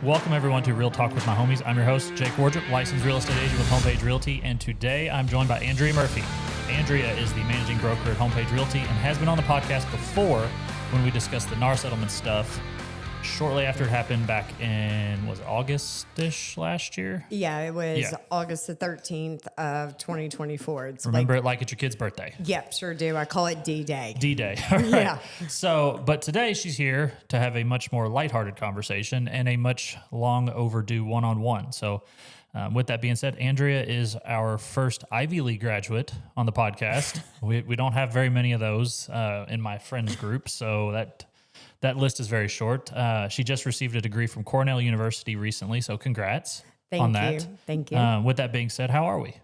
Welcome everyone to Real Talk with my homies. I'm your host, Jake Wardrip, licensed real estate agent with Homepage Realty, and today I'm joined by Andrea Murphy. Andrea is the managing broker at Homepage Realty and has been on the podcast before when we discussed the NAR settlement stuff shortly after it happened back in, was it August-ish last year? Yeah, it was August the 13th of 2024. Remember it like it's your kid's birthday. Yep, sure do. I call it D-Day. D-Day. All right. Yeah. So, but today she's here to have a much more lighthearted conversation and a much long overdue one-on-one. So with that being said, Andrea is our first Ivy League graduate on the podcast. We don't have very many of those in my friends group, so that list is very short. She just received a degree from Cornell University recently, so congrats on that. Thank you. With that being said, how are we?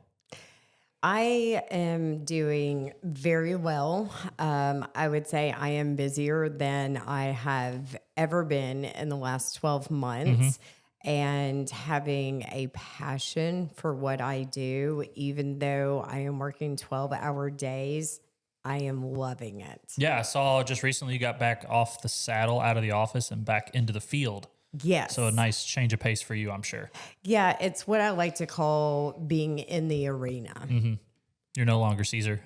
I am doing very well. I would say I am busier than I have ever been in the last 12 months. And having a passion for what I do, even though I am working 12-hour days, I am loving it. Yeah, I saw just recently you got back off the saddle out of the office and back into the field. Yes. So a nice change of pace for you, I'm sure. Yeah, it's what I like to call being in the arena. You're no longer Caesar.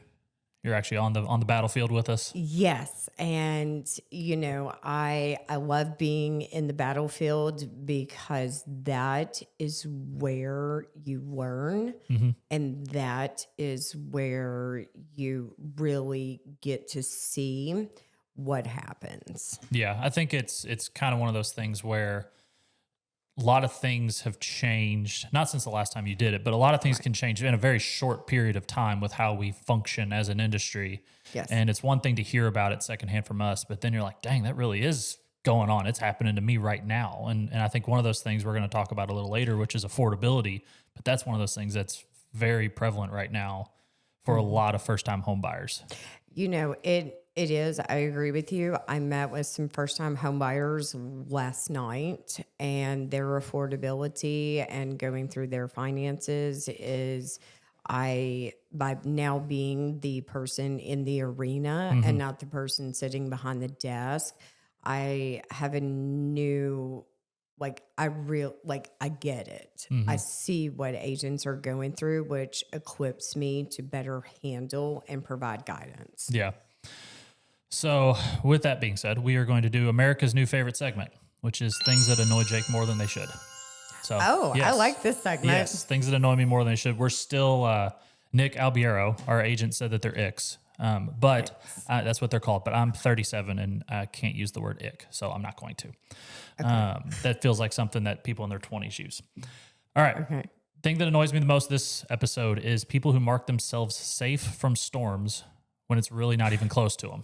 You're actually on the battlefield with us. Yes. And, you know, I love being in the battlefield because that is where you learn and that is where you really get to see what happens. Yeah, I think it's kind of one of those things where a lot of things have changed, not since the last time you did it, but a lot of things can change in a very short period of time with how we function as an industry. Yes. And it's one thing to hear about it secondhand from us, but then you're like, dang, that really is going on. It's happening to me right now. And I think one of those things we're going to talk about a little later, which is affordability, but that's one of those things that's very prevalent right now for a lot of first-time home buyers. You know, it is. I agree with you. I met with some first-time home buyers last night, and their affordability and going through their finances is by now being the person in the arena and not the person sitting behind the desk, I have a new, I get it. I see what agents are going through, which equips me to better handle and provide guidance. Yeah. So with that being said, we are going to do America's new favorite segment, which is things that annoy Jake more than they should. So, I like this segment. Yes, things that annoy me more than they should. We're still, Nick Albiero, our agent, said that they're icks. But that's what they're called. But I'm 37 and I can't use the word ick, so I'm not going to. Okay. That feels like something that people in their 20s use. All right. Okay. Thing that annoys me the most this episode is people who mark themselves safe from storms when it's really not even close to them.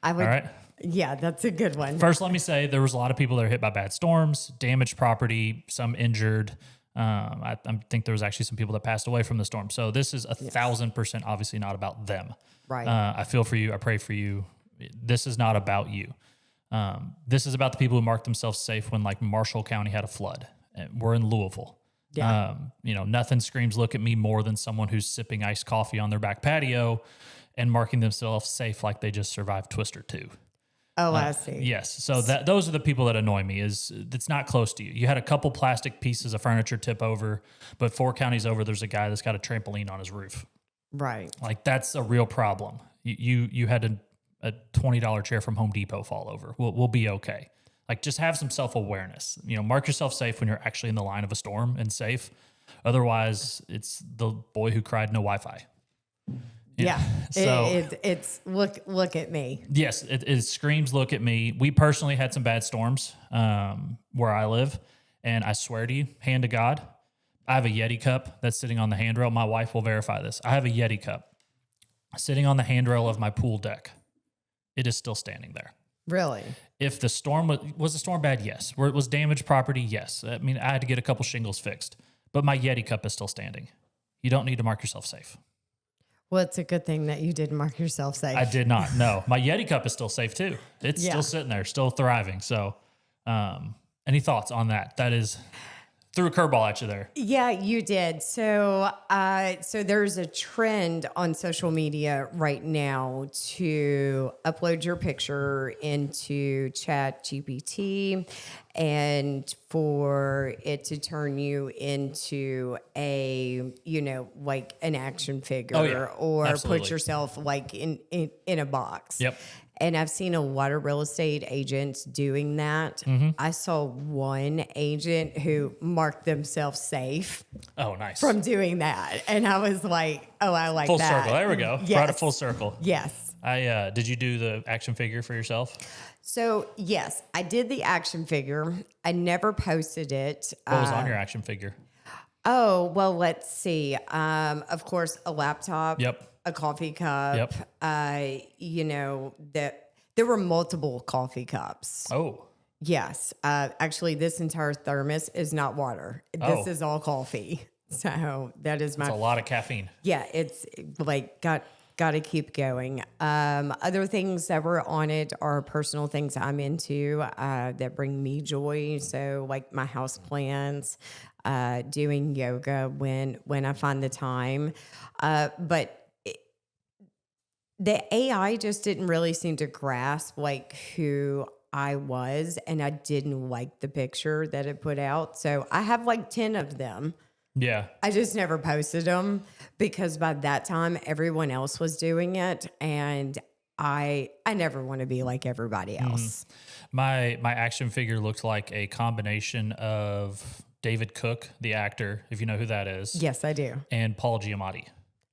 All right. Yeah, that's a good one. First, let me say there was a lot of people that are hit by bad storms, damaged property, some injured. I think there was actually some people that passed away from the storm. So this is 1,000% obviously not about them. Right. I feel for you. I pray for you. This is not about you. This is about the people who marked themselves safe when like Marshall County had a flood. We're in Louisville. Yeah. Nothing screams look at me more than someone who's sipping iced coffee on their back patio and marking themselves safe like they just survived Twister 2. Oh, I see. Yes. So those are the people that annoy me. Is it's not close to you. You had a couple plastic pieces of furniture tip over, but 4 counties over, there's a guy that's got a trampoline on his roof. Right. Like that's a real problem. You had a $20 chair from Home Depot fall over. We'll be okay. Like just have some self-awareness. Mark yourself safe when you're actually in the line of a storm and safe. Otherwise, it's the boy who cried no Wi-Fi. Yeah. So it's look at me. Yes, it screams look at me. We personally had some bad storms where I live, and I swear to you, hand to God, I have a Yeti cup that's sitting on the handrail. My wife will verify this. I have a Yeti cup sitting on the handrail of my pool deck. It is still standing there. Really? If the storm was the storm bad? Yes. Where it was damaged property? Yes. I mean, I had to get a couple shingles fixed, but my Yeti cup is still standing. You don't need to mark yourself safe. Well, it's a good thing that you did mark yourself safe. I did not. No, my Yeti cup is still safe too. It's still sitting there, still thriving. So, any thoughts on that? That is threw a curveball at you there. Yeah, you did. So there's a trend on social media right now to upload your picture into Chat GPT and for it to turn you into a, like an action figure Oh, yeah. or Absolutely. put yourself like in a box. Yep. And I've seen a lot of real estate agents doing that. I saw one agent who marked themselves safe Oh, nice. from doing that. And I was like, oh, I like Full that. circle. There we go. Yes. Brought it full circle. Yes. Did you do the action figure for yourself? So, yes, I did the action figure. I never posted it. What was on your action figure? Oh, well, let's see. Of course, a laptop. Yep. A coffee cup. Yep. That there were multiple coffee cups. Oh, Yes. Actually, this entire thermos is not water. Oh. This is all coffee. So that is it's a my, lot of caffeine. yeah, it's like got to keep going. Other things that were on it are personal things I'm into that bring me joy. So like my house plants, doing yoga when I find the time. But the AI just didn't really seem to grasp like who I was, and I didn't like the picture that it put out. So I have like 10 of them. Yeah. I just never posted them because by that time everyone else was doing it, and I never want to be like everybody else. My action figure looked like a combination of David Cook, the actor, if you know who that is, Yes, I do. and Paul Giamatti.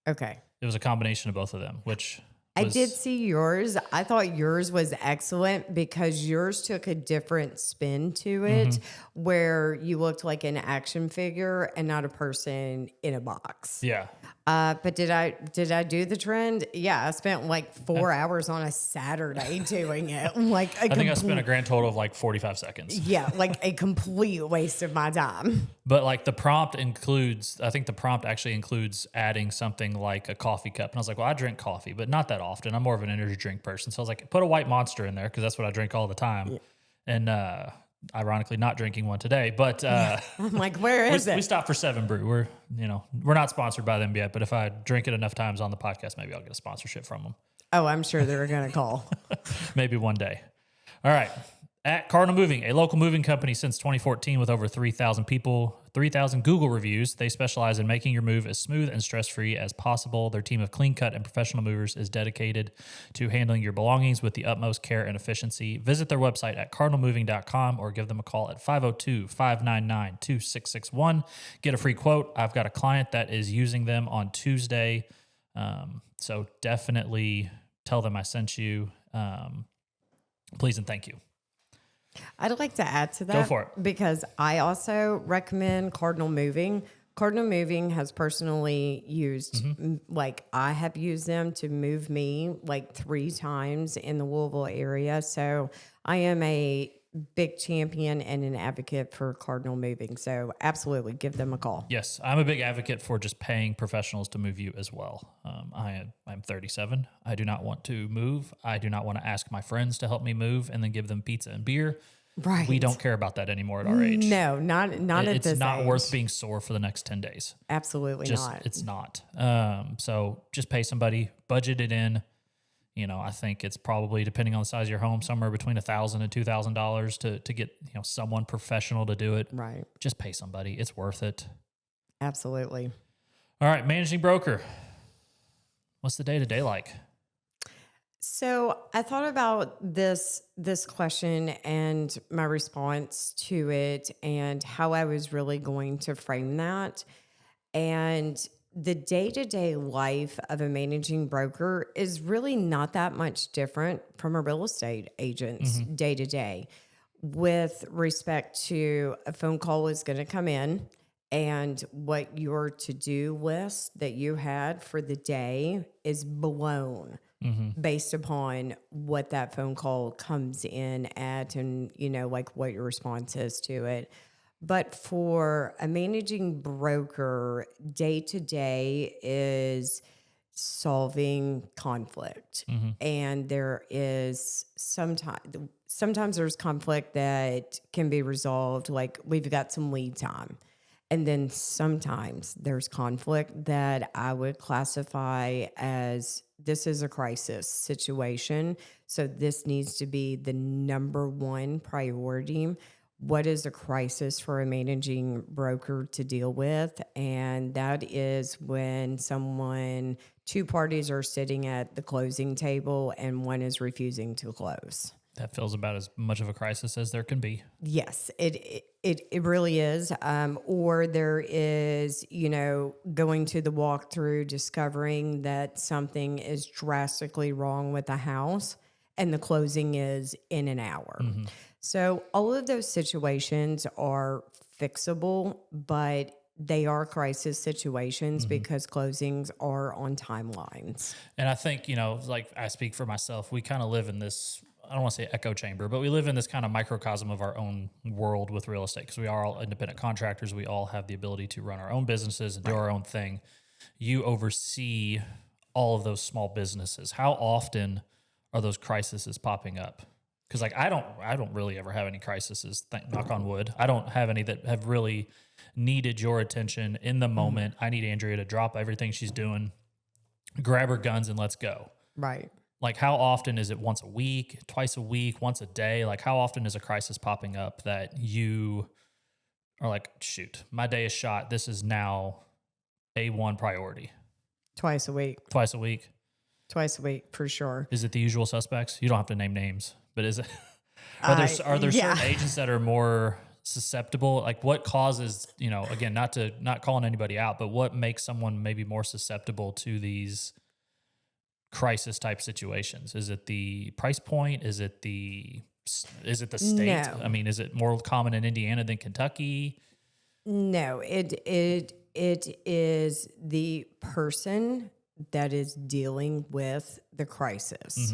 Okay. It was a combination of both of them, which I was, did see yours. I thought yours was excellent because yours took a different spin to it where you looked like an action figure and not a person in a box. Yeah. But did I do the trend? Yeah, I spent like 4 hours on a Saturday doing it. Like I think I spent a grand total of like 45 seconds. yeah, like a complete waste of my time. But like the prompt actually includes adding something like a coffee cup. And I was like, well, I drink coffee, but not that often. I'm more of an energy drink person. So I was like, put a white Monster in there because that's what I drink all the time. Yeah. And ironically, not drinking one today. But I'm like, where is we it? stopped for 7 Brew. We're not sponsored by them yet. But if I drink it enough times on the podcast, maybe I'll get a sponsorship from them. Oh, I'm sure they're going to call. Maybe one day. All right. At Cardinal Moving, a local moving company since 2014 with over 3,000 people, 3,000 Google reviews. They specialize in making your move as smooth and stress-free as possible. Their team of clean-cut and professional movers is dedicated to handling your belongings with the utmost care and efficiency. Visit their website at cardinalmoving.com or give them a call at 502-599-2661. Get a free quote. I've got a client that is using them on Tuesday, so definitely tell them I sent you. Please and thank you. I'd like to add to that. Go for it. Because I also recommend Cardinal Moving. Cardinal Moving has personally used, like I have used them to move me like 3 times in the Louisville area. So I am a big champion and an advocate for Cardinal Moving. So absolutely give them a call. Yes, I'm a big advocate for just paying professionals to move you as well. I'm 37. I do not want to move. I do not want to ask my friends to help me move and then give them pizza and beer. Right. We don't care about that anymore at our age. No, not at this age. It's not worth being sore for the next 10 days. Absolutely not. It's not. So just pay somebody, budget it in. I think it's probably, depending on the size of your home, somewhere between $1,000 and $2,000 to get someone professional to do it. Right. Just pay somebody. It's worth it. Absolutely. All right, managing broker. What's the day-to-day like? So I thought about this question and my response to it and how I was really going to frame that. And the day-to-day life of a managing broker is really not that much different from a real estate agent's day-to-day. With respect to a phone call is going to come in and what your to-do list that you had for the day is blown based upon what that phone call comes in at and, like what your response is to it. But for a managing broker, day to day is solving conflict. And there is sometimes there's conflict that can be resolved. Like we've got some lead time. And then sometimes there's conflict that I would classify as this is a crisis situation. So this needs to be the number one priority. What is a crisis for a managing broker to deal with? And that is when two parties are sitting at the closing table and one is refusing to close. That feels about as much of a crisis as there can be. Yes, it really is. Or there is, going to the walkthrough, discovering that something is drastically wrong with the house, and the closing is in an hour. So all of those situations are fixable, but they are crisis situations because closings are on timelines. And I think, like I speak for myself, we kind of live in this, I don't want to say echo chamber, but we live in this kind of microcosm of our own world with real estate because we are all independent contractors. We all have the ability to run our own businesses and do our own thing. You oversee all of those small businesses. How often are those crises popping up? Because like I don't really ever have any crises. Knock on wood. I don't have any that have really needed your attention in the moment. I need Andrea to drop everything she's doing, grab her guns, and let's go. Right. Like how often is it? Once a week, twice a week, once a day? Like how often is a crisis popping up that you are like, shoot, my day is shot. This is now A1 priority. Twice a week. Twice a week. Twice a week for sure. Is it the usual suspects? You don't have to name names, but is it? Are there certain agents that are more susceptible? Like what causes, again, not calling anybody out, but what makes someone maybe more susceptible to these crisis type situations? Is it the price point? Is it the state? No. I mean, is it more common in Indiana than Kentucky? No, it is the person that is dealing with the crisis.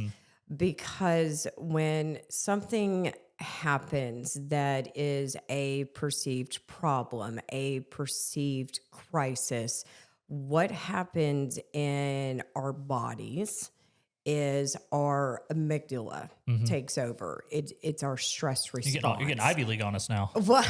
Because when something happens that is a perceived problem, a perceived crisis, what happens in our bodies is our amygdala takes over. It's our stress response. You're getting Ivy League on us now. Well,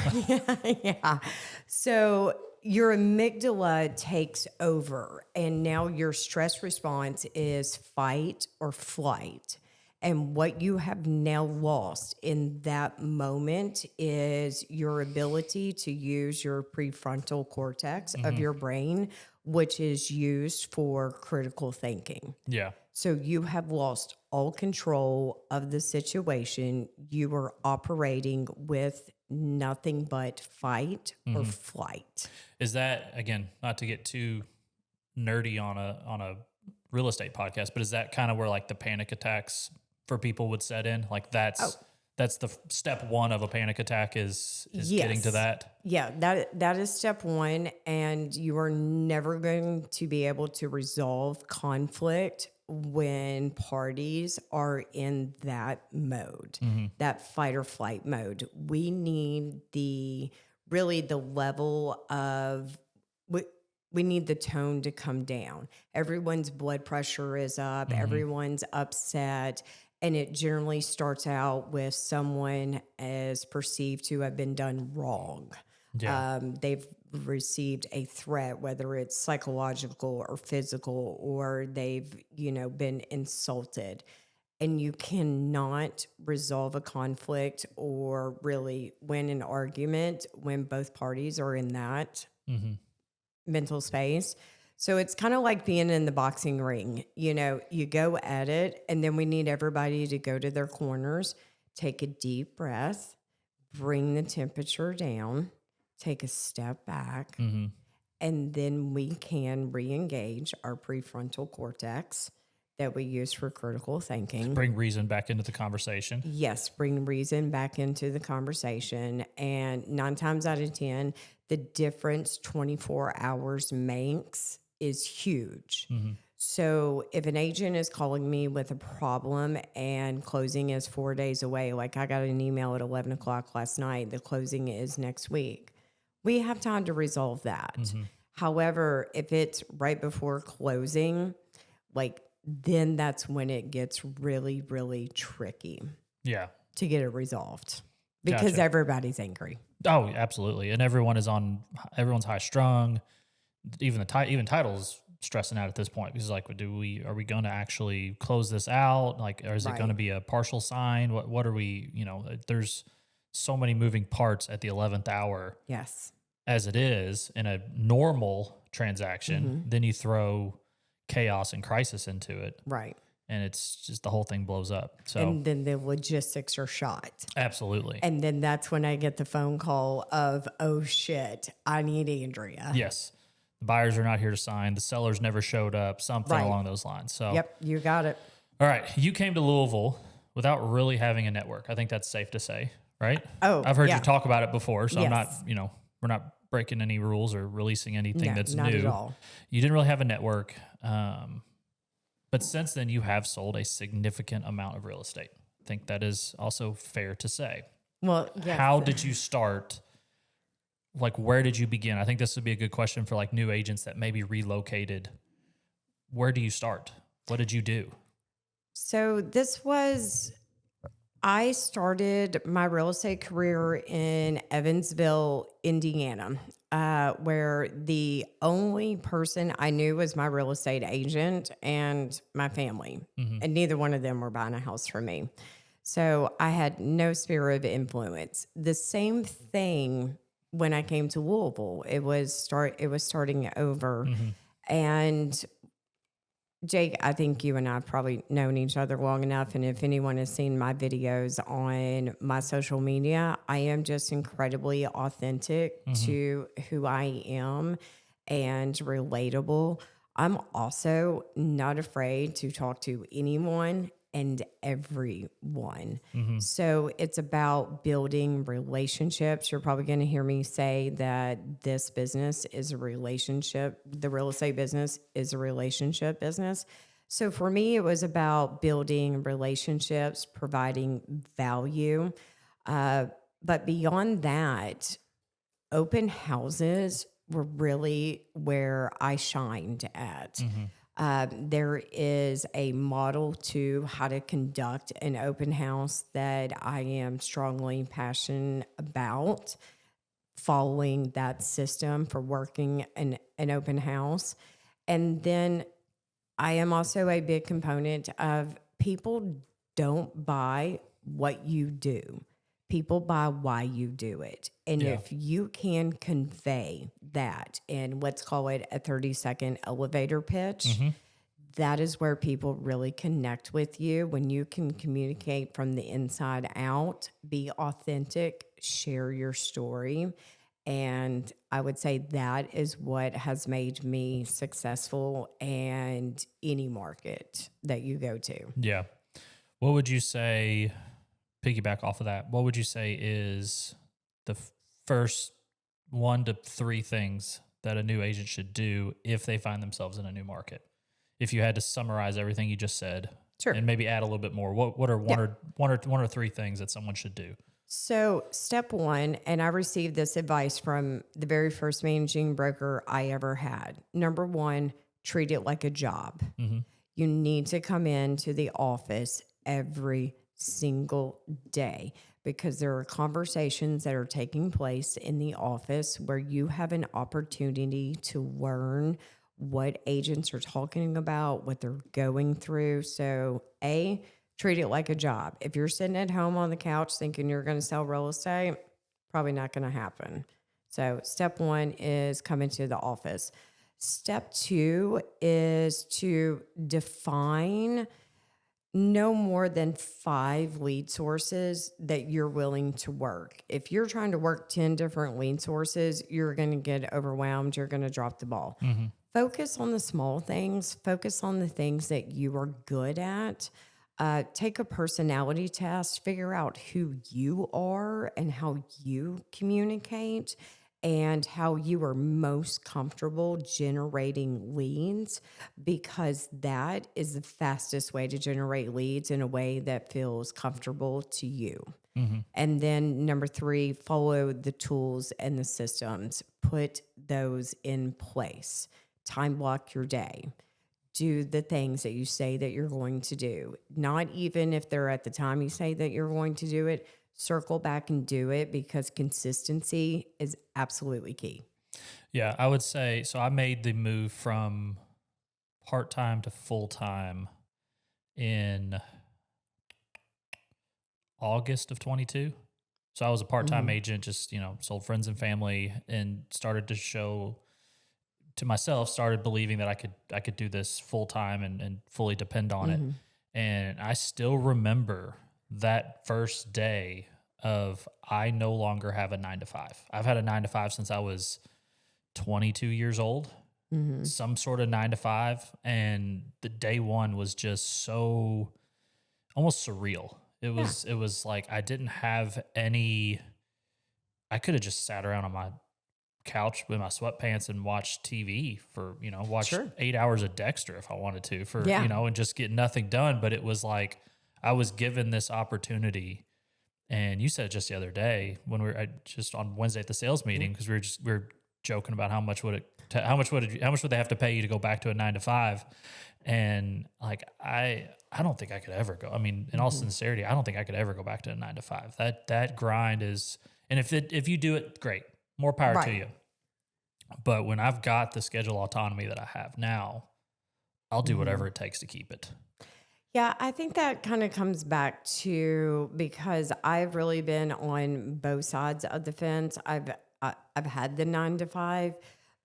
yeah. So your amygdala takes over, and now your stress response is fight or flight. And what you have now lost in that moment is your ability to use your prefrontal cortex of your brain, which is used for critical thinking. Yeah. So you have lost all control of the situation. You are operating with nothing but fight or flight. Is that, again, not to get too nerdy on a real estate podcast, but is that kind of where like the panic attacks for people would set in? Like that's the step one of a panic attack is getting to that. Yeah, that is step one. And you are never going to be able to resolve conflict when parties are in that mode, that fight or flight mode. We need the level of, we need the tone to come down. Everyone's blood pressure is up. Everyone's upset. And it generally starts out with someone is perceived to have been done wrong. Yeah. They've received a threat, whether it's psychological or physical, or they've, been insulted. And you cannot resolve a conflict or really win an argument when both parties are in that mental space. So it's kind of like being in the boxing ring. You go at it, and then we need everybody to go to their corners, take a deep breath, bring the temperature down, take a step back, and then we can re-engage our prefrontal cortex that we use for critical thinking. Bring reason back into the conversation. Yes, bring reason back into the conversation. And 9 times out of 10, the difference 24 hours makes is huge. So if an agent is calling me with a problem and closing is 4 days away, like I got an email at 11 o'clock last night, the closing is next week, we have time to resolve that. However, if it's right before closing, then that's when it gets really, really tricky. Yeah. To get it resolved. because Gotcha. everybody's angry. Oh, absolutely. And everyone's high strung. Even even titles stressing out at this point because like, are we going to actually close this out? Like, or is it going to Right. be a partial sign? What are we, there's so many moving parts at the 11th hour Yes. as it is in a normal transaction. Hmm. Then you throw chaos and crisis into it Right. and it's just the whole thing blows up. So And then the logistics are shot. absolutely. And then that's when I get the phone call of, oh shit, I need Andrea. Yes. The buyers are not here to sign. The sellers never showed up, something Right. along those lines. So, Yep, you got it. all right. You came to Louisville without really having a network. I think that's safe to say, right? Oh, I've heard you yeah. talk about it before. So I'm not, Yes. we're not breaking any rules or releasing anything No, that's not at new. all. You didn't really have a network. But since then, you have sold a significant amount of real estate. I think that is also fair to say. Well, yes. How did you start? Like, where did you begin? I think this would be a good question for like new agents that maybe relocated. Where do you start? What did you do? So I started my real estate career in Evansville, Indiana, where the only person I knew was my real estate agent and my family. And neither one of them were buying a house from me. So I had no sphere of influence. The same thing when I came to Louisville. It was starting over. And Jake, I think you and I have probably known each other long enough. And if anyone has seen my videos on my social media, I am just incredibly authentic to who I am and relatable. I'm also not afraid to talk to anyone and everyone. So it's about building relationships. You're probably going to hear me say that this business is a relationship. The real estate business is a relationship business. So for me, it was about building relationships, providing value. But beyond that, open houses were really where I shined at. There is a model to how to conduct an open house that I am strongly passionate about, following that system for working an open house. And then I am also a big component of people don't buy what you do. People buy why you do it. And Yeah. if you can convey that in, let's call it a 30-second elevator pitch, that is where people really connect with you. When you can communicate from the inside out, be authentic, share your story. And I would say that is what has made me successful in any market that you go to. Yeah. What would you say, piggyback off of that, what would you say is the first 1 to 3 things that a new agent should do if they find themselves in a new market? If you had to summarize everything you just said, Sure. and maybe add a little bit more, what are one or 3 things that someone should do? So, step one, and I received this advice from the very first managing broker I ever had. Number one, treat it like a job. You need to come into the office every single day because there are conversations that are taking place in the office where you have an opportunity to learn what agents are talking about, what they're going through. So, treat it like a job. If you're sitting at home on the couch thinking you're going to sell real estate, probably not going to happen. So, step one is come into the office. Step two is to define no more than 5 lead sources that you're willing to work. If you're trying to work 10 different lead sources, you're going to get overwhelmed. You're going to drop the ball. Focus on the small things. Focus on the things that you are good at. Take a personality test. Figure out who you are and how you communicate and how you are most comfortable generating leads, because that is the fastest way to generate leads in a way that feels comfortable to you. And then number 3, follow the tools and the systems. Put those in place. Time block your day. Do the things that you say that you're going to do. Not even if they're at the time you say that you're going to do it. circle back and do it because consistency is absolutely key. Yeah, I would say so. I made the move from part time to full time in August of 22. So I was a part time Hmm. agent, just, sold friends and family and started to show to myself, started believing that I could do this full time and fully depend on it. Hmm. And I still remember that first day of I no longer have a 9 to 5. I've had a 9 to 5 since I was 22 years old, Hmm. some sort of 9 to 5. And the day one was just so almost surreal. It Yeah, was it was like I didn't have any. I could have just sat around on my couch with my sweatpants and watched TV for, watch sure. 8 hours of Dexter if I wanted to for, Yeah. and just get nothing done. But it was like I was given this opportunity. And you said just the other day when just on Wednesday at the sales Yeah. meeting, because we were joking about how much would they have to pay you to go back to a 9 to 5. And like, I don't think I could ever go. I mean, in all Hmm. sincerity, I don't think I could ever go back to a 9 to 5. That grind is, and if you do it, great, more power to Right. you. But when I've got the schedule autonomy that I have now, I'll do Hmm. whatever it takes to keep it. Yeah, I think that kind of comes back to because I've really been on both sides of the fence. I've had the 9 to 5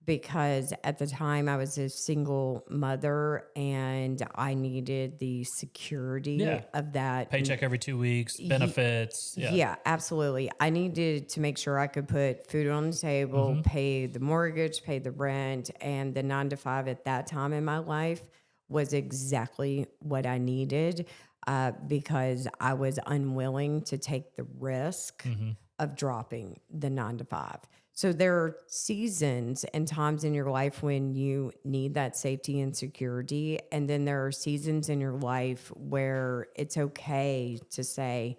because at the time I was a single mother and I needed the security Yeah. of that. Paycheck every 2 weeks, Ye- benefits. Yeah. Yeah, absolutely. I needed to make sure I could put food on the table, Hmm. pay the mortgage, pay the rent, and the 9 to 5 at that time in my life was exactly what I needed because I was unwilling to take the risk Hmm. of dropping the 9 to 5. So there are seasons and times in your life when you need that safety and security. And then there are seasons in your life where it's okay to say,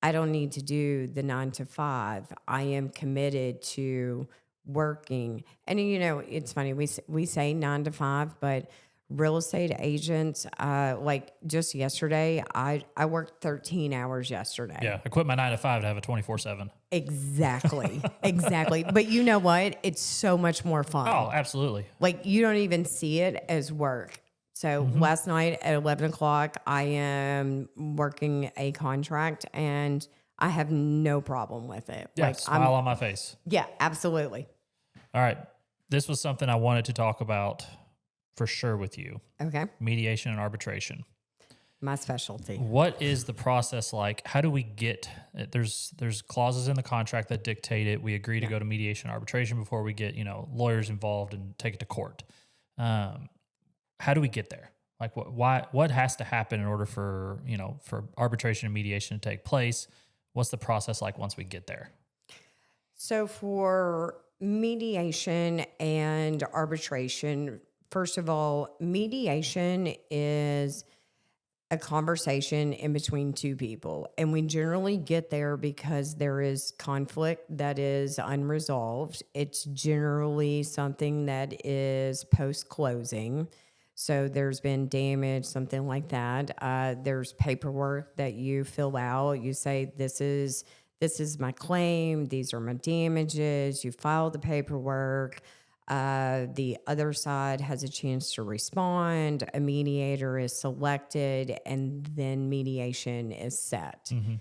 I don't need to do the 9 to 5. I am committed to working. And it's funny. We say 9 to 5, but real estate agents, like just yesterday, I worked 13 hours yesterday. Yeah, I quit my 9 to 5 to have a 24/7. Exactly, exactly. But you know what? It's so much more Oh, fun. absolutely. Like you don't even see it as work. So Hmm. last night at 11 o'clock, I am working a contract and I have no problem with it. Yeah, Like smile on my face. yeah, absolutely. All right, this was something I wanted to talk about for sure with you: Okay. mediation and arbitration. My specialty. What is the process like? How do we get? There's clauses in the contract that dictate it. We agree to Yeah. go to mediation and arbitration before we get lawyers involved and take it to court. Um, how do we get there? Like what has to happen in order for arbitration and mediation to take place? What's the process like once we get there? So for mediation and arbitration, first of all, mediation is a conversation in between two people. And we generally get there because there is conflict that is unresolved. It's generally something that is post closing. So there's been damage, something like that. There's paperwork that you fill out. You say, this is my claim. These are my damages. You file the paperwork. The other side has a chance to respond. A mediator is selected, and then mediation is set. Hmm.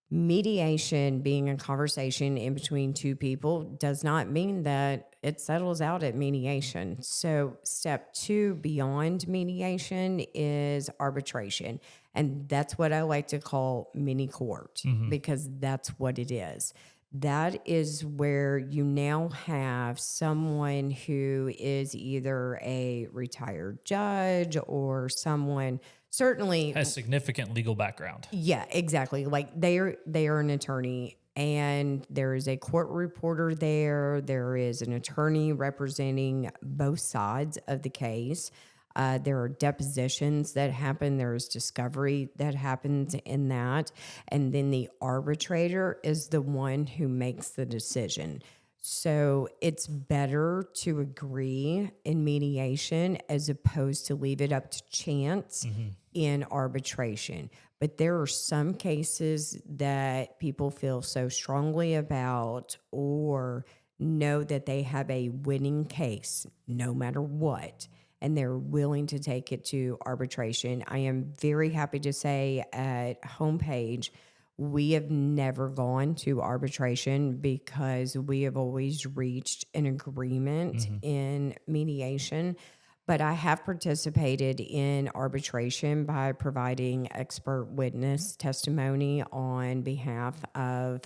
Mediation being a conversation in between two people does not mean that it settles out at mediation. So, step two beyond mediation is arbitration. And that's what I like to call mini court Hmm. because that's what it is. That is where you now have someone who is either a retired judge or someone, certainly. Has significant legal background. Yeah, exactly. Like they are an attorney and there is a court reporter there. There is an attorney representing both sides of the case. There are depositions that happen. There is discovery that happens in that. And then the arbitrator is the one who makes the decision. So it's better to agree in mediation as opposed to leave it up to chance in arbitration. But there are some cases that people feel so strongly about or know that they have a winning case no matter what, and they're willing to take it to arbitration. I am very happy to say at Homepage, we have never gone to arbitration because we have always reached an agreement in mediation. But I have participated in arbitration by providing expert witness testimony on behalf of,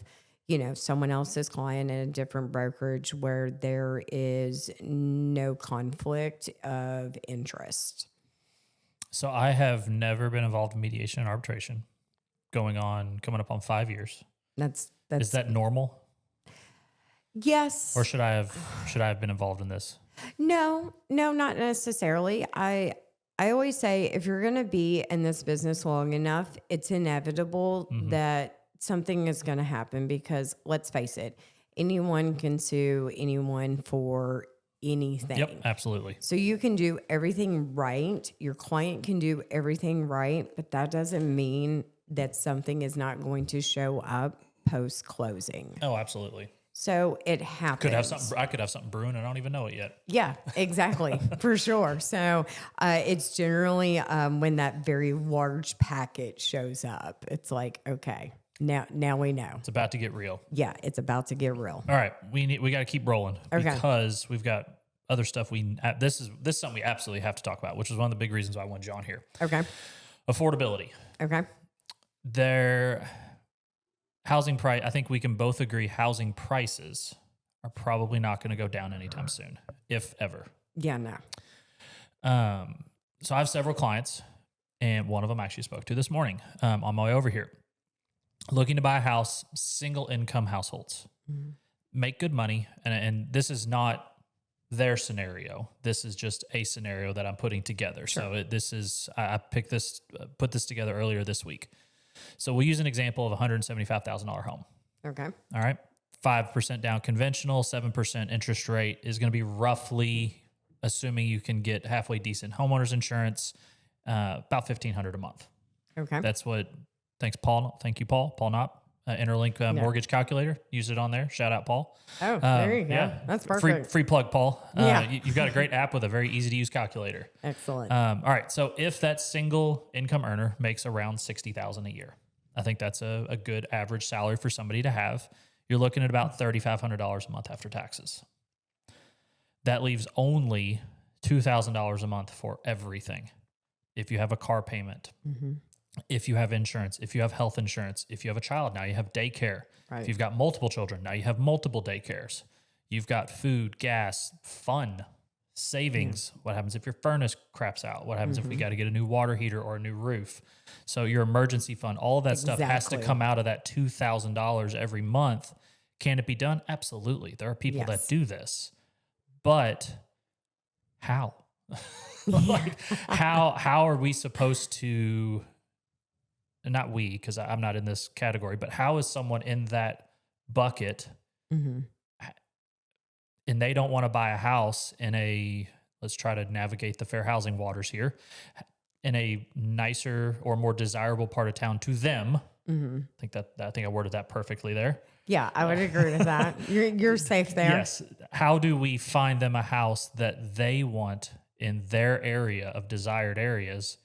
someone else's client in a different brokerage where there is no conflict of interest. So I have never been involved in mediation and arbitration, coming up on 5 years. That's Is that normal, yes. or should I have been involved in this? No, not necessarily. I always say if you're going to be in this business long enough, it's inevitable that something is going to happen because let's face it, anyone can sue anyone for anything. Yep, absolutely. So you can do everything right. Your client can do everything right, but that doesn't mean that something is not going to show up post closing. Oh, absolutely. So it happens. I could have something brewing and I don't even know it yet. Yeah, exactly, for sure. So it's generally when that very large packet shows up, it's like, okay, now we know. It's about to get real. Yeah, it's about to get real. All right, we got to keep rolling Okay. because we've got other stuff. This is something we absolutely have to talk about, which is one of the big reasons why I wanted you on here. Okay. Affordability. Okay. Their housing price. I think we can both agree housing prices are probably not going to go down anytime soon, if ever. Yeah, no. So I have several clients, and one of them I actually spoke to this morning on my way over here, looking to buy a house, single income households, make good money, and this is not their scenario. This is just a scenario that I'm putting together. Sure. So I put this together earlier this week. So we'll use an example of a $175,000 home. Okay. All right. 5% down conventional, 7% interest rate is going to be roughly, assuming you can get halfway decent homeowners insurance, about $1,500 a month. Okay. That's what, thanks, Paul. Thank you, Paul. Paul Knopp, Interlink mortgage calculator. Use it on there. Shout out, Paul. Oh, there you go. Yeah. That's perfect. Free plug, Paul. Yeah. You've got a great app with a very easy to use calculator. Excellent. All right. So if that single income earner makes around $60,000 a year, I think that's a good average salary for somebody to have. You're looking at about $3,500 a month after taxes. That leaves only $2,000 a month for everything. If you have a car payment, if you have insurance, if you have health insurance, if you have a child, now you have daycare. Right. If you've got multiple children, now you have multiple daycares. You've got food, gas, fun, savings. What happens if your furnace craps out? What happens if we got to get a new water heater or a new roof? So your emergency fund, all of that stuff has to come out of that $2,000 every month. Can it be done? Absolutely. There are people that do this, but how? How are we supposed to, and not we, because I'm not in this category, but how is someone in that bucket and they don't want to buy a house let's try to navigate the fair housing waters here, in a nicer or more desirable part of town to them? I think I worded that perfectly there. Yeah, I would agree with that. You're safe there. Yes. How do we find them a house that they want in their area of desired areas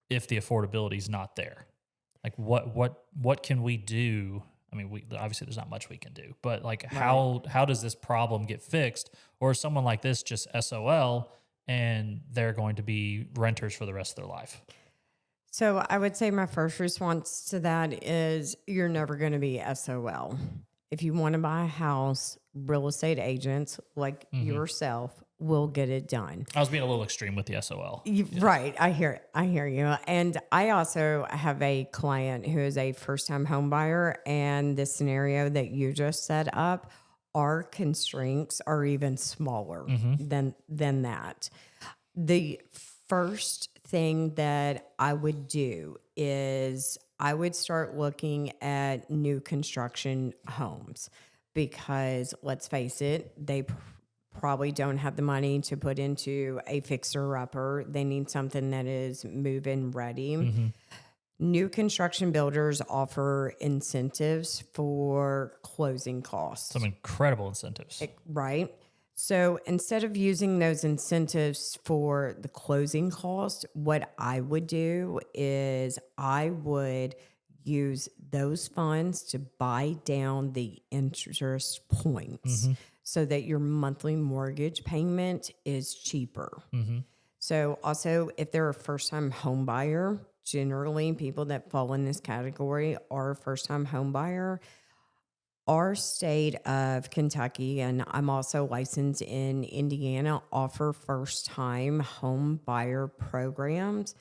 if the affordability is not there? Like what can we do? I mean, obviously there's not much we can do, but like how does this problem get fixed? Or is someone like this just SOL and they're going to be renters for the rest of their life? So I would say my first response to that is you're never going to be SOL. If you want to buy a house, real estate agents like yourself will get it done. I was being a little extreme with the SOL. Right. I hear you. And I also have a client who is a first-time home buyer, and the scenario that you just set up, our constraints are even smaller than that. The first thing that I would do is I would start looking at new construction homes because let's face it, they probably don't have the money to put into a fixer upper. They need something that is move-in ready. New construction builders offer incentives for closing costs. Some incredible incentives. Right. So instead of using those incentives for the closing cost, what I would do is I would use those funds to buy down the interest points so that your monthly mortgage payment is cheaper. So also, if they're a first-time home buyer, generally people that fall in this category are a first-time home buyer. Our state of Kentucky, and I'm also licensed in Indiana, offer first-time home buyer programs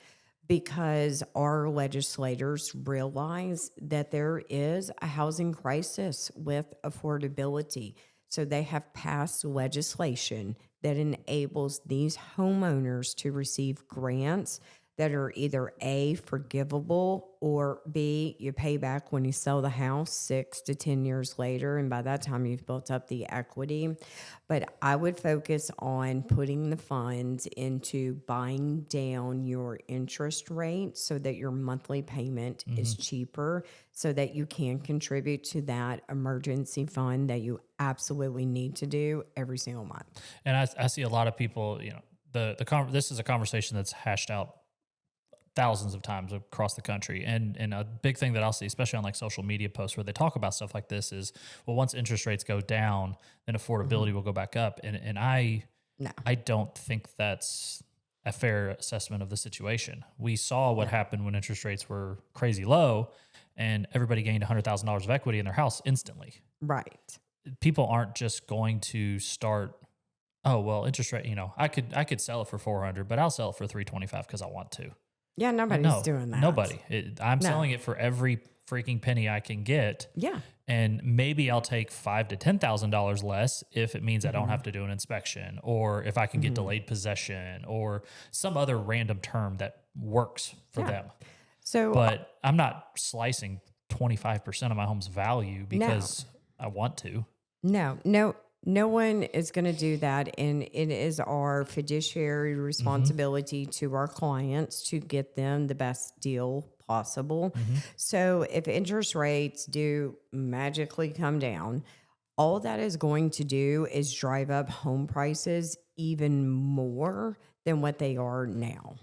because our legislators realize that there is a housing crisis with affordability. So they have passed legislation that enables these homeowners to receive grants that are either A, forgivable, or B, you pay back when you sell the house 6 to 10 years later. And by that time, you've built up the equity. But I would focus on putting the funds into buying down your interest rate so that your monthly payment is cheaper, so that you can contribute to that emergency fund that you absolutely need to do every single month. And I see a lot of people, this is a conversation that's hashed out thousands of times across the country. And a big thing that I'll see, especially on like social media posts where they talk about stuff like this is, well, once interest rates go down, then affordability will go back up. And I don't think that's a fair assessment of the situation. We saw what happened when interest rates were crazy low and everybody gained $100,000 of equity in their house instantly. Right. People aren't just going to start, oh, well, interest rate, I could sell it for 400, but I'll sell it for 325 because I want to. Yeah, nobody's doing that. Nobody. I'm selling it for every freaking penny I can get. Yeah. And maybe I'll take $5,000 to $10,000 less if it means I don't have to do an inspection, or if I can get delayed possession, or some other random term that works for them. So, but I'm not slicing 25% of my home's value because I want to. No one is going to do that. And it is our fiduciary responsibility to our clients to get them the best deal possible. So if interest rates do magically come down, all that is going to do is drive up home prices even more than what they are now.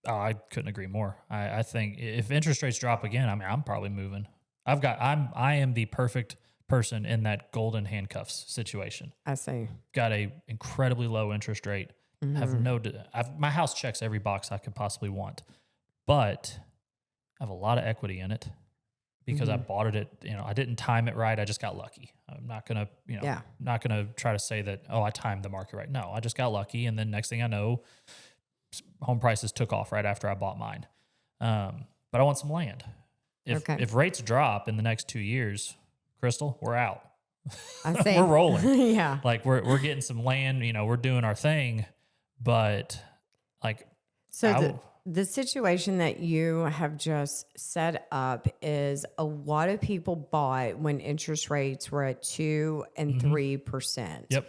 Oh, I couldn't agree more. I think if interest rates drop again, I'm probably moving. I am the perfect person in that golden handcuffs situation. I see. Got a incredibly low interest rate. My house checks every box I could possibly want, but I have a lot of equity in it because I bought it at, I didn't time it right. I just got lucky. I'm not going to, not going to try to say that, oh, I timed the market right. No, I just got lucky. And then next thing I know, home prices took off right after I bought mine. But I want some land. If rates drop in the next 2 years, Crystal, we're out. I see. We're rolling. Yeah. Like we're getting some land, we're doing our thing, but like, so the situation that you have just set up is a lot of people bought when interest rates were at 2 and 3%. Yep.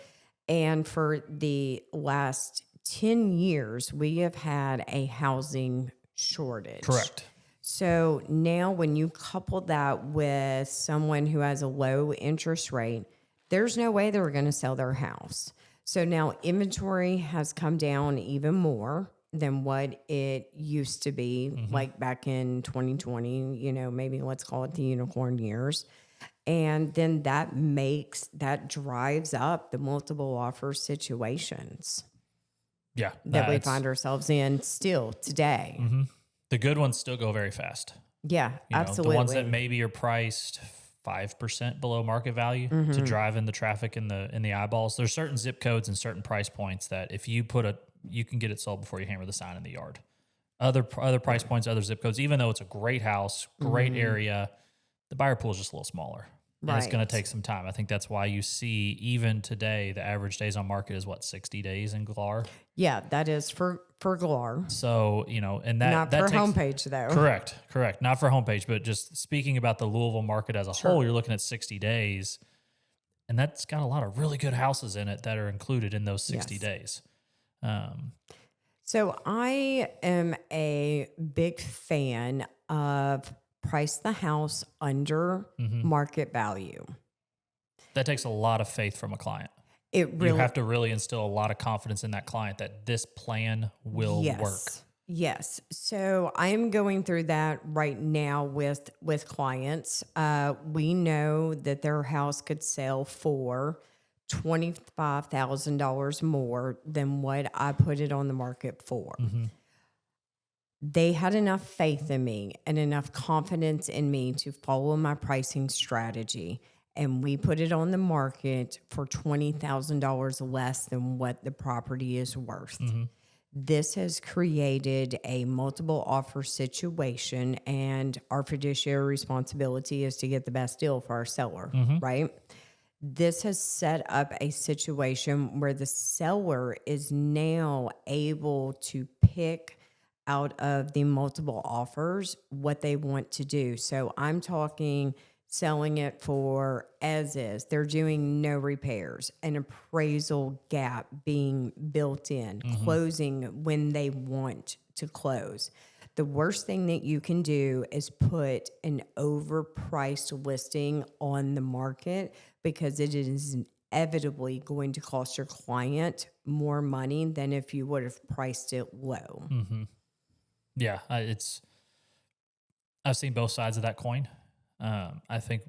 And for the last 10 years, we have had a housing shortage. Correct. So now when you couple that with someone who has a low interest rate, there's no way they're going to sell their house. So now inventory has come down even more than what it used to be, like back in 2020, maybe let's call it the unicorn years. And then that drives up the multiple offer situations. Yeah. That we find ourselves in still today. The good ones still go very fast. Yeah, absolutely. The ones that maybe are priced 5% below market value to drive in the traffic in the eyeballs. There's certain zip codes and certain price points that if you you can get it sold before you hammer the sign in the yard. Other price points, other zip codes, even though it's a great house, great area, the buyer pool is just a little smaller. And it's going to take some time. I think that's why you see even today, the average days on market is 60 days in GLAR. Yeah, that is for GLAR. So, and that Not that for homepage though. Correct. Not for homepage, but just speaking about the Louisville market as a whole, you're looking at 60 days. And that's got a lot of really good houses in it that are included in those 60 Yes. days. Um, So I am a big fan of price the house under mhm. market value. That takes a lot of faith from a client. It You really, have to really instill a lot of confidence in that client that this plan will work. yes. Yes. So I am going through that right now with clients. We know that their house could sell for $25,000 more than what I put it on the market for. Mm-hmm. They had enough faith in me and enough confidence in me to follow my pricing strategy. And we put it on the market for $20,000 less than what the property is worth. Mm-hmm. This has created a multiple offer situation, and our fiduciary responsibility is to get the best deal for our seller, Mm-hmm. right? This has set up a situation where the seller is now able to pick out of the multiple offers what they want to do. So I'm talking selling it for as is. They're doing no repairs, an appraisal gap being built in, Mm-hmm. closing when they want to close. The worst thing that you can do is put an overpriced listing on the market because it is inevitably going to cost your client more money than if you would have priced it low. Mm-hmm. Yeah, I've seen both sides of that coin. I think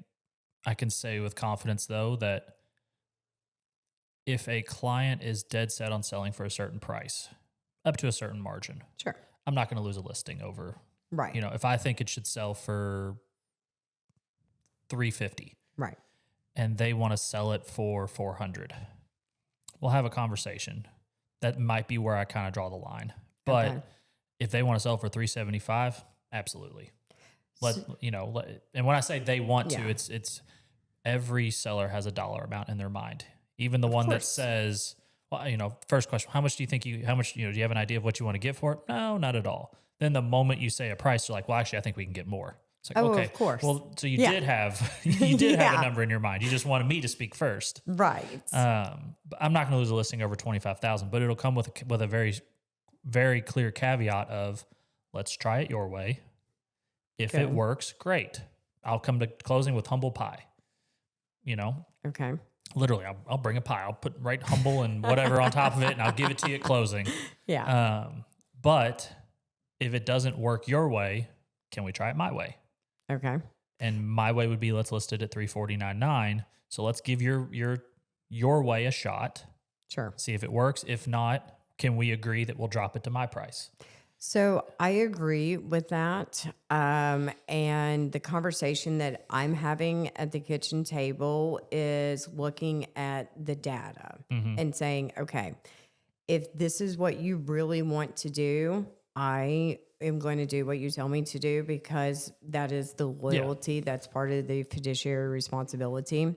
I can say with confidence though that if a client is dead set on selling for a certain price, up to a certain margin, Sure. I'm not going to lose a listing over. Right. If I think it should sell for 350 Right. and they want to sell it for 400, we'll have a conversation. That might be where I kind of draw the line. But Okay. if they want to sell for 375, absolutely. And when I say they want to, Yeah. it's every seller has a dollar amount in their mind. Even the Of one that course. says, well, first question, how much do you have an idea of what you want to get for it? No, not at all. Then the moment you say a price, they're like, well, actually, I think we can get more. It's like, Oh, okay, of course. well, so you Yeah. did have, you did have a Yeah. number in your mind. You just wanted me to speak first. Right. But I'm not going to lose a listing over 25,000, but it'll come with a very, very clear caveat of let's try it your way. If it Good. works, great. I'll come to closing with humble pie. Okay. Literally, I'll bring a pie. I'll put right humble and whatever on top of it, and I'll give it to you at closing. Yeah. But if it doesn't work your way, can we try it my way? Okay. And my way would be let's list it at 349.9. So let's give your way a shot. Sure. See if it works. If not, can we agree that we'll drop it to my price? So I agree with that. And the conversation that I'm having at the kitchen table is looking at the data and saying, okay, if this is what you really want to do, I am going to do what you tell me to do because that is the loyalty. That's part of the fiduciary responsibility.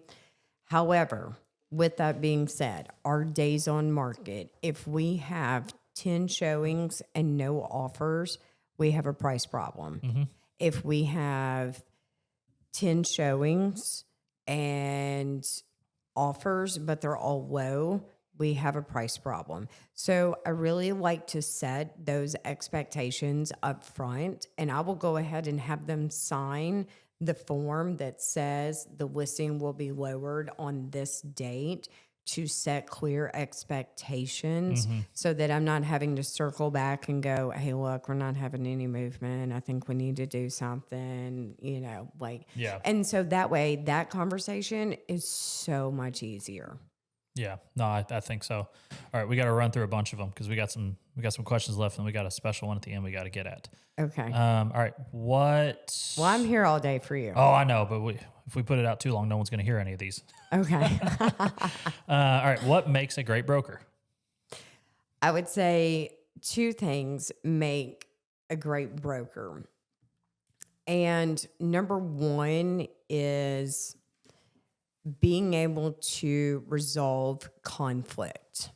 However, with that being said, our days on market, if we have 10 showings and no offers, we have a price problem. If we have 10 showings and offers, but they're all low, we have a price problem. So I really like to set those expectations up front, and I will go ahead and have them sign the form that says the listing will be lowered on this date to set clear expectations so that I'm not having to circle back and go, hey, look, we're not having any movement. I think we need to do something, Yeah. And so that way, that conversation is so much easier. Yeah, no, I think so. All right, we got to run through a bunch of them because we got some questions left, and we got a special one at the end we got to get at. Okay. All right, what? Well, I'm here all day for you. Oh, I know, but if we put it out too long, no one's going to hear any of these. Okay. All right, what makes a great broker? I would say two things make a great broker. And number one is being able to resolve conflict,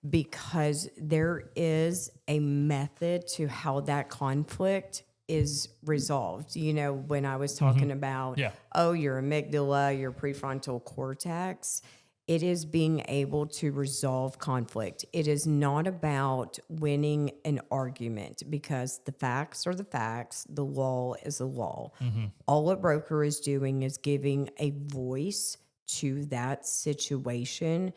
because there is a method to how that conflict is resolved. You know, when I was talking about, Yeah. oh, your amygdala, your prefrontal cortex, it is being able to resolve conflict. It is not about winning an argument because the facts are the facts, the law is the law. All a broker is doing is giving a voice to that situation.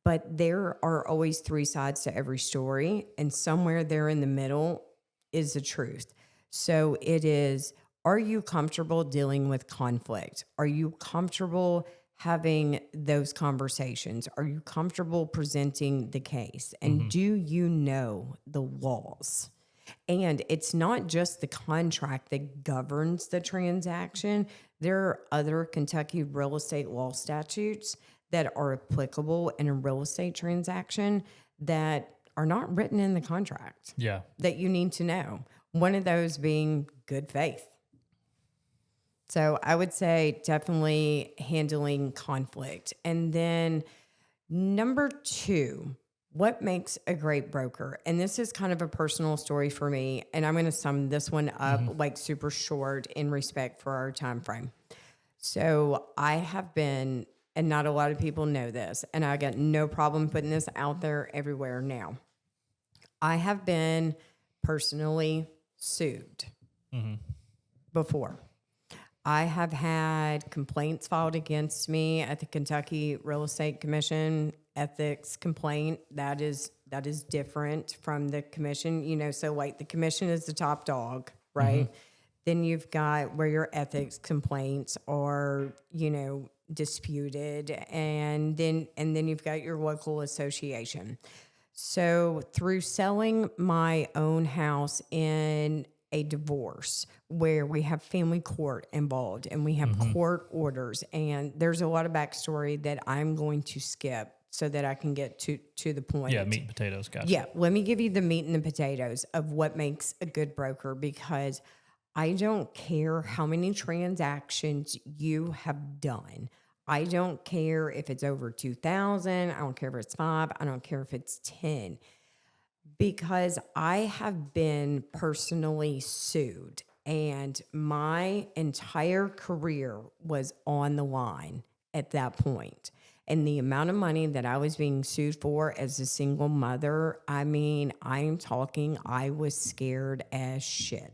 But there are always three sides to every story, and somewhere there in the middle is the truth. So it is, are you comfortable dealing with conflict? Are you comfortable having those conversations? Are you comfortable presenting the case? And do you know the laws? And it's not just the contract that governs the transaction. There are other Kentucky real estate law statutes that are applicable in a real estate transaction that are not written in the contract Yeah. that you need to know. One of those being good faith. So I would say definitely handling conflict. And then number two, what makes a great broker? And this is kind of a personal story for me. And I'm going to sum this one up like super short in respect for our time frame. So I have been, and not a lot of people know this, and I got no problem putting this out there everywhere now. I have been personally sued before. I have had complaints filed against me at the Kentucky Real Estate Commission, ethics complaint. That is different from the commission, you know, so like the commission is the top dog, right? Then you've got where your ethics complaints are, you know, disputed, and then you've got your local association. So through selling my own house in a divorce where we have family court involved and we have court orders, and there's a lot of backstory that I'm going to skip so that I can get to the point. Yeah, meat and potatoes, gotcha. Yeah, let me give you the meat and the potatoes of what makes a good broker, because I don't care how many transactions you have done. I don't care if it's over 2,000. I don't care if it's 5. I don't care if it's 10. Because I have been personally sued and my entire career was on the line at that point. And the amount of money that I was being sued for as a single mother, I mean, I am talking, I was scared as shit.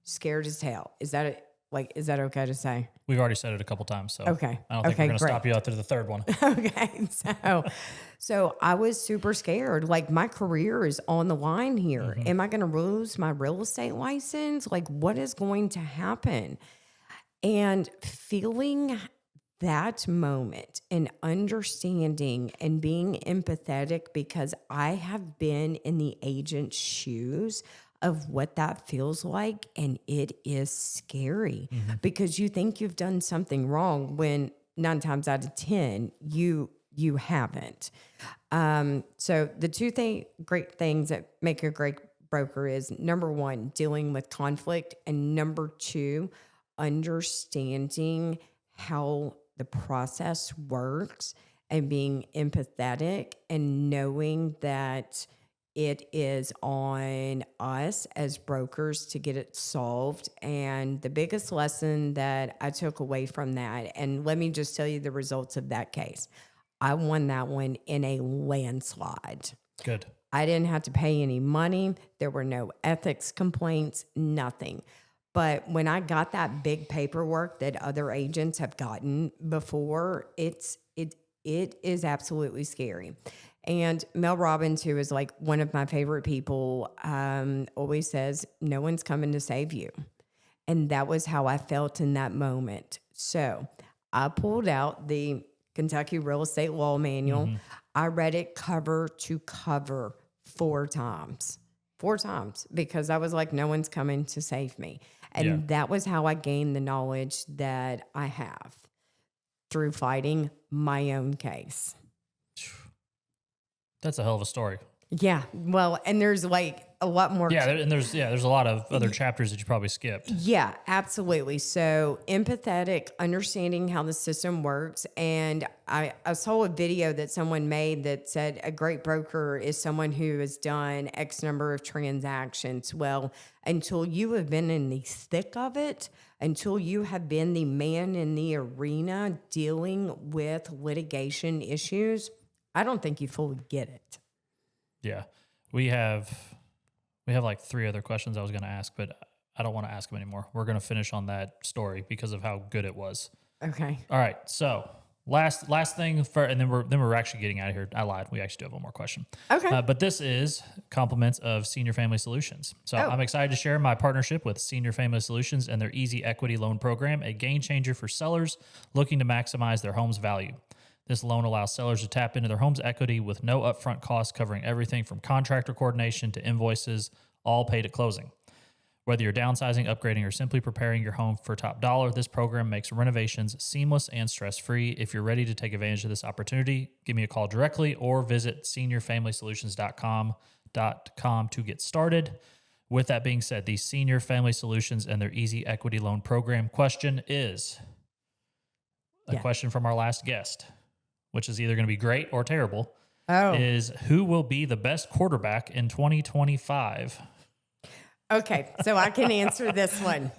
Scared as hell. Is that okay to say? We've already said it a couple times, so Okay. I don't think we're going to great. stop you after the third one. Okay. So I was super scared. Like, my career is on the line here. Am I going to lose my real estate license? Like, what is going to happen? And feeling that moment and understanding and being empathetic, because I have been in the agent's shoes of what that feels like, and it is scary because you think you've done something wrong when 9 times out of 10 you haven't. So the two great things that make a great broker is, number one, dealing with conflict, and number two, understanding how the process works and being empathetic and knowing that it is on us as brokers to get it solved. And the biggest lesson that I took away from that, and let me just tell you the results of that case. I won that one in a landslide. Good. I didn't have to pay any money. There were no ethics complaints, nothing. But when I got that big paperwork that other agents have gotten before, it is absolutely scary. And Mel Robbins, who is like one of my favorite people, always says, no one's coming to save you. And that was how I felt in that moment. So I pulled out the Kentucky Real Estate Law Manual. I read it cover to cover 4 times. 4 times, because I was like, no one's coming to save me. And that was how I gained the knowledge that I have through fighting my own case. That's a hell of a story. Yeah. Well, and there's like a lot more. There's a lot of other chapters that you probably skipped. Yeah, absolutely. So empathetic, understanding how the system works. And I saw a video that someone made that said a great broker is someone who has done X number of transactions. Well, until you have been in the thick of it, until you have been the man in the arena dealing with litigation issues, I don't think you fully get it. Yeah. We have like 3 other questions I was going to ask, but I don't want to ask them anymore. We're going to finish on that story because of how good it was. Okay. All right. So last thing and then we're actually getting out of here. I lied. We actually do have one more question. Okay. But this is compliments of Senior Family Solutions. So I'm excited to share my partnership with Senior Family Solutions and their Easy Equity Loan Program, a game changer for sellers looking to maximize their home's value. This loan allows sellers to tap into their home's equity with no upfront costs, covering everything from contractor coordination to invoices, all paid at closing. Whether you're downsizing, upgrading, or simply preparing your home for top dollar, this program makes renovations seamless and stress-free. If you're ready to take advantage of this opportunity, give me a call directly or visit seniorfamilysolutions.com to get started. With that being said, the Senior Family Solutions and their Easy Equity Loan Program question is a question from our last guest, which is either going to be great or terrible, is who will be the best quarterback in 2025? Okay, so I can answer this one.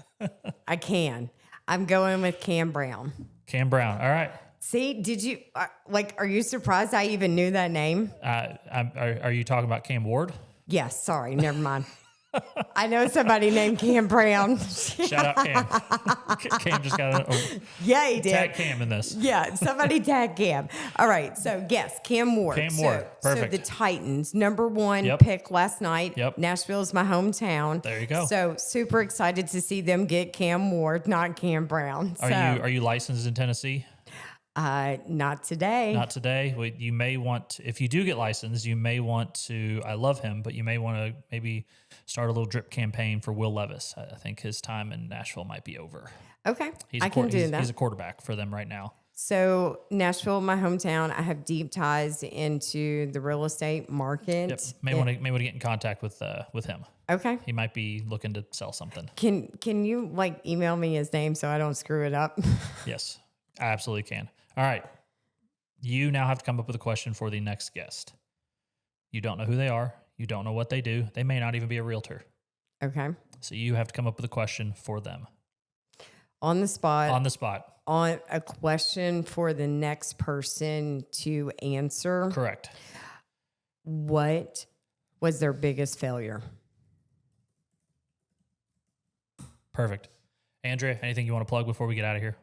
I can. I'm going with Cam Brown. Cam Brown. All right. See, did you, are you surprised I even knew that name? Are you talking about Cam Ward? Yes, sorry, never mind. I know somebody named Cam Brown. Shout out Cam. Cam just got yeah, he did. Tag Cam in this. Yeah, somebody tag Cam. All right, so yes, Cam Ward. Cam Ward, perfect. So the Titans, number 1 Yep. pick last night. Yep. Nashville is my hometown. There you go. So super excited to see them get Cam Ward, not Cam Brown. Are you licensed in Tennessee? Not today. Not today. Well, you may want to, if you do get licensed, you may want to, I love him, but you may want to maybe start a little drip campaign for Will Levis. I think his time in Nashville might be over. Okay, I can do that. He's a quarterback for them right now. So Nashville, my hometown, I have deep ties into the real estate market. Yep. May want to get in contact with him. Okay. He might be looking to sell something. Can you email me his name so I don't screw it up? Yes, I absolutely can. All right. You now have to come up with a question for the next guest. You don't know who they are. You don't know what they do. They may not even be a realtor. Okay. So you have to come up with a question for them. On the spot. On the spot. On a question for the next person to answer. Correct. What was their biggest failure? Perfect. Andrea, anything you want to plug before we get out of here?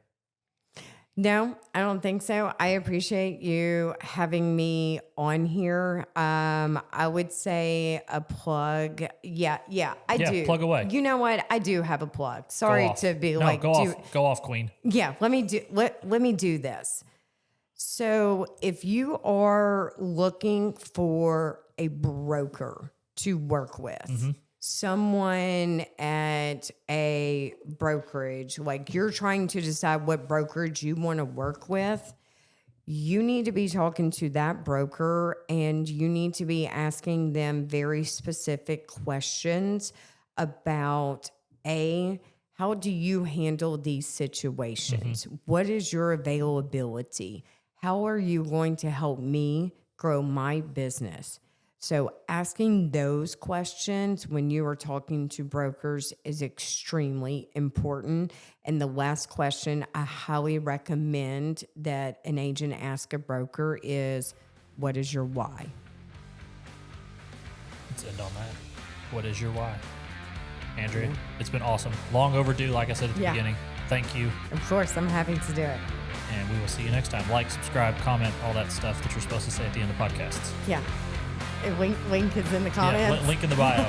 No, I don't think so. I appreciate you having me on here. I would say a plug. Yeah, I do. Plug away. You know what? I do have a plug. Sorry to be go off, Queen. Yeah, let me do this. So if you are looking for a broker to work with, someone at a brokerage, you're trying to decide what brokerage you want to work with, you need to be talking to that broker and you need to be asking them very specific questions about how do you handle these situations? What is your availability? How are you going to help me grow my business? So asking those questions when you are talking to brokers is extremely important. And the last question I highly recommend that an agent ask a broker is, what is your why? Let's end on that. What is your why? Andrea, it's been awesome. Long overdue, like I said at the beginning. Thank you. Of course, I'm happy to do it. And we will see you next time. Like, subscribe, comment, all that stuff that you're supposed to say at the end of podcasts. Yeah. Link is in the comments. Yeah, link in the bio.